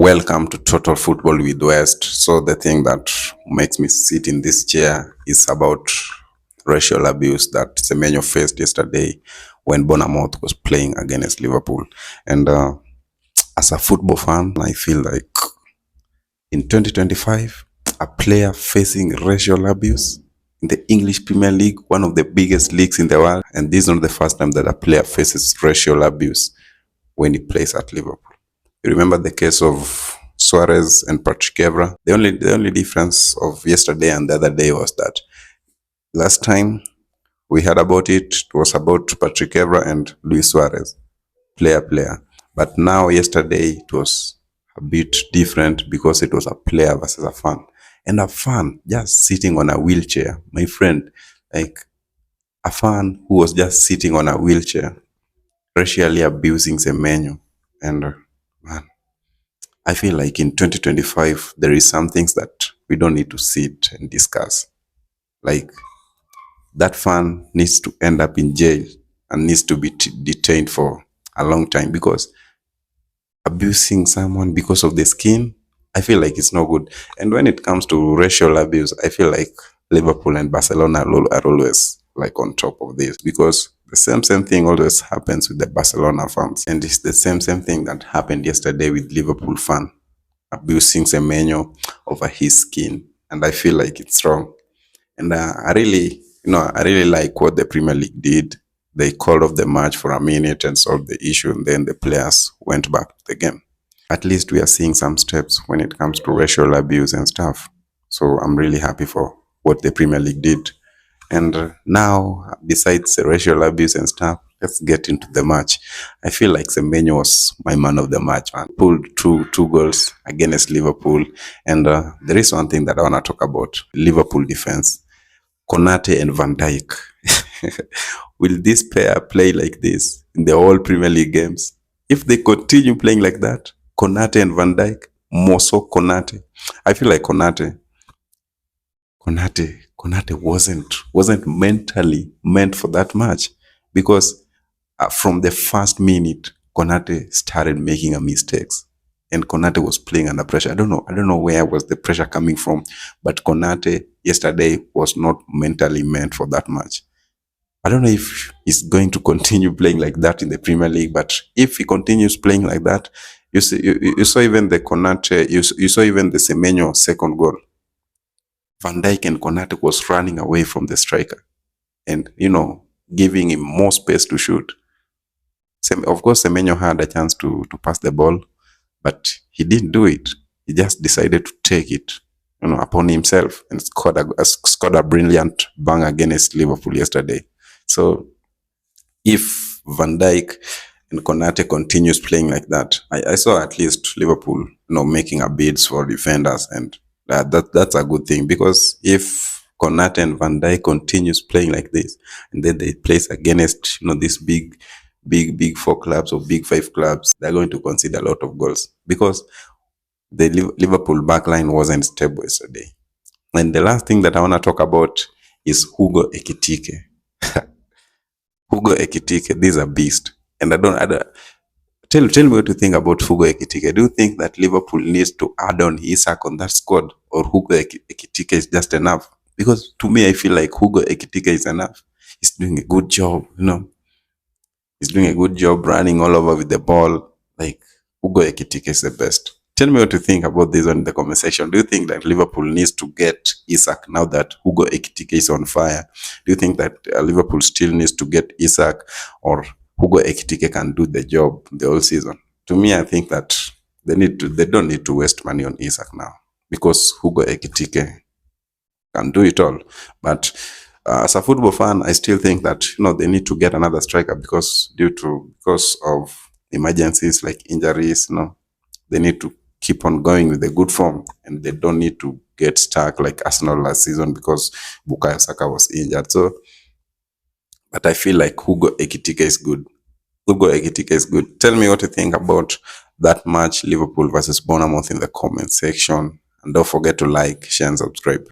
Welcome to Total Football with West. So the thing that makes me sit in this chair is about racial abuse that Semenyo faced yesterday when Bournemouth was playing against Liverpool. And as a football fan, I feel like in 2025, a player facing racial abuse in the English Premier League, one of the biggest leagues in the world, and this is not the first time that a player faces racial abuse when he plays at Liverpool. You remember the case of Suarez and Patrick Evra? The only difference of yesterday and the other day was that last time we heard about it was about Patrick Evra and Luis Suarez, player. But now yesterday it was a bit different because it was a player versus a fan. And a fan just sitting on a wheelchair, my friend, like a fan who was just sitting on a wheelchair, racially abusing Semenyo. And man, I feel like in 2025, there is some things that we don't need to sit and discuss. Like that fan needs to end up in jail and needs to be detained for a long time because abusing someone because of the skin, I feel like it's not good. And when it comes to racial abuse, I feel like Liverpool and Barcelona are always like on top of this because the same thing always happens with the Barcelona fans. And it's the same thing that happened yesterday with Liverpool fan abusing Semenyo over his skin. And I feel like it's wrong. And I really like what the Premier League did. They called off the match for a minute and solved the issue, and then the players went back to the game. At least we are seeing some steps when it comes to racial abuse and stuff. So I'm really happy for what the Premier League did. And now, besides the racial abuse and stuff, let's get into the match. I feel like Semenyo was my man of the match, man. Pulled two goals against Liverpool. And there is one thing that I want to talk about. Liverpool defense. Konate and Van Dijk. Will this pair play like this in the whole Premier League games? If they continue playing like that, Konate and Van Dijk, more so Konate. I feel like Konate wasn't mentally meant for that match because from the first minute, Konate started making mistakes. And Konate was playing under pressure. I don't know where was the pressure coming from, but Konate yesterday was not mentally meant for that match. I don't know if he's going to continue playing like that in the Premier League, but if he continues playing like that, you saw even the Konate, you saw even the Semenyo second goal. Van Dijk and Konate was running away from the striker and, giving him more space to shoot. Of course, Semenyo had a chance to pass the ball, but he didn't do it. He just decided to take it, upon himself and scored a brilliant bang against Liverpool yesterday. So if Van Dijk and Konate continues playing like that, I saw at least Liverpool, making a bids for defenders, and that's a good thing because if Konate and Van Dijk continues playing like this, and then they play against these big four clubs or big five clubs, they're going to concede a lot of goals because the Liverpool backline wasn't stable yesterday. And the last thing that I want to talk about is Hugo Ekitike. Hugo Ekitike, this is a beast. And tell me what you think about Hugo Ekitike. Do you think that Liverpool needs to add on Isak on that squad, or Hugo Ekitike is just enough? Because to me, I feel like Hugo Ekitike is enough. He's doing a good job, He's doing a good job running all over with the ball. Like, Hugo Ekitike is the best. Tell me what you think about this one in the comment section. Do you think that Liverpool needs to get Isak now that Hugo Ekitike is on fire? Do you think that Liverpool still needs to get Isak, or Hugo Ekitike can do the job the whole season? To me, I think that they don't need to waste money on Isak now because Hugo Ekitike can do it all. But as a football fan, I still think that they need to get another striker because of emergencies like injuries. They need to keep on going with the good form, and they don't need to get stuck like Arsenal last season because Bukayo Saka was injured. So, but I feel like Hugo Ekitike is good. Hugo Ekitike is good. Tell me what you think about that match, Liverpool versus Bournemouth, in the comment section. And don't forget to like, share, and subscribe.